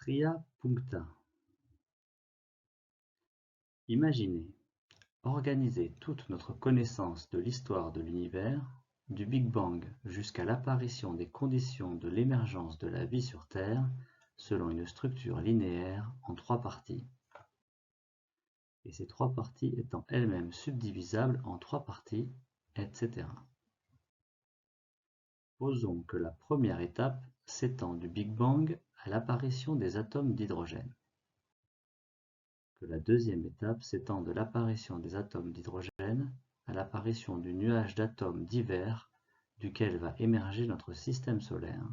Tria puncta. Imaginez, organiser toute notre connaissance de l'histoire de l'univers, du Big Bang jusqu'à l'apparition des conditions de l'émergence de la vie sur Terre, selon une structure linéaire en 3 parties. Et ces 3 parties étant elles-mêmes subdivisables en 3 parties, etc. Posons que la première étape s'étend du Big Bang à l'apparition des atomes d'hydrogène. Que la deuxième étape s'étend de l'apparition des atomes d'hydrogène à l'apparition du nuage d'atomes divers duquel va émerger notre système solaire,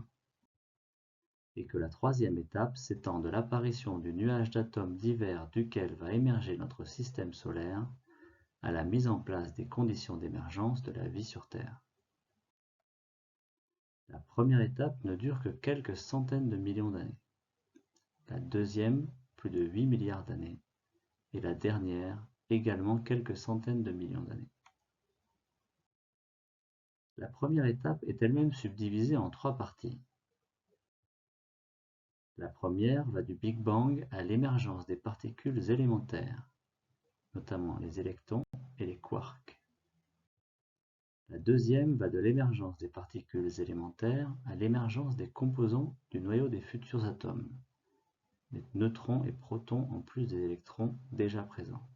et que la troisième étape s'étend de l'apparition du nuage d'atomes divers duquel va émerger notre système solaire à la mise en place des conditions d'émergence de la vie sur Terre. La première étape ne dure que quelques centaines de millions d'années, la deuxième plus de 8 milliards d'années, et la dernière également quelques centaines de millions d'années. La première étape est elle-même subdivisée en 3 parties. La première va du Big Bang à l'émergence des particules élémentaires, notamment les électrons et les quarks. La deuxième va de l'émergence des particules élémentaires à l'émergence des composants du noyau des futurs atomes, les neutrons et protons en plus des électrons déjà présents.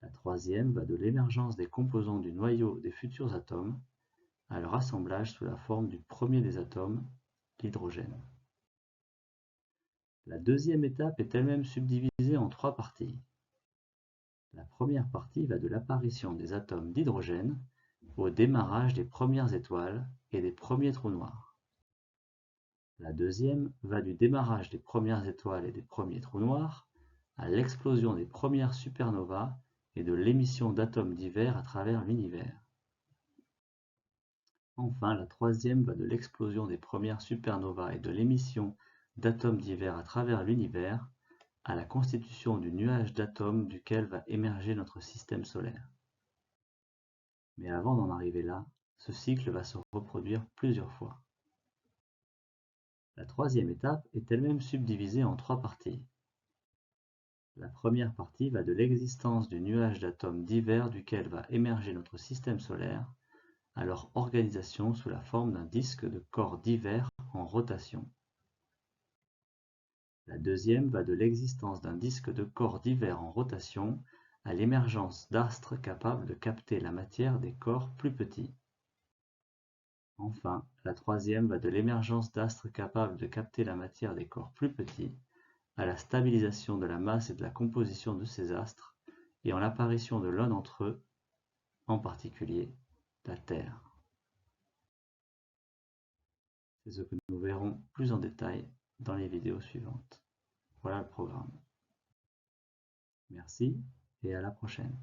La troisième va de l'émergence des composants du noyau des futurs atomes à leur assemblage sous la forme du premier des atomes, l'hydrogène. La deuxième étape est elle-même subdivisée en 3 parties. La première partie va de l'apparition des atomes d'hydrogène au démarrage des premières étoiles et des premiers trous noirs. La deuxième va du démarrage des premières étoiles et des premiers trous noirs à l'explosion des premières supernovas et de l'émission d'atomes divers à travers l'univers. Enfin, la troisième va de l'explosion des premières supernovas et de l'émission d'atomes divers à travers l'univers à la constitution du nuage d'atomes duquel va émerger notre système solaire. Mais avant d'en arriver là, ce cycle va se reproduire plusieurs fois. La troisième étape est elle-même subdivisée en 3 parties. La première partie va de l'existence du nuage d'atomes divers duquel va émerger notre système solaire à leur organisation sous la forme d'un disque de corps divers en rotation. La deuxième va de l'existence d'un disque de corps divers en rotation à l'émergence d'astres capables de capter la matière des corps plus petits. Enfin, la troisième va de l'émergence d'astres capables de capter la matière des corps plus petits à la stabilisation de la masse et de la composition de ces astres et en l'apparition de l'un d'entre eux, en particulier la Terre. C'est ce que nous verrons plus en détail dans les vidéos suivantes. Voilà le programme. Merci et à la prochaine.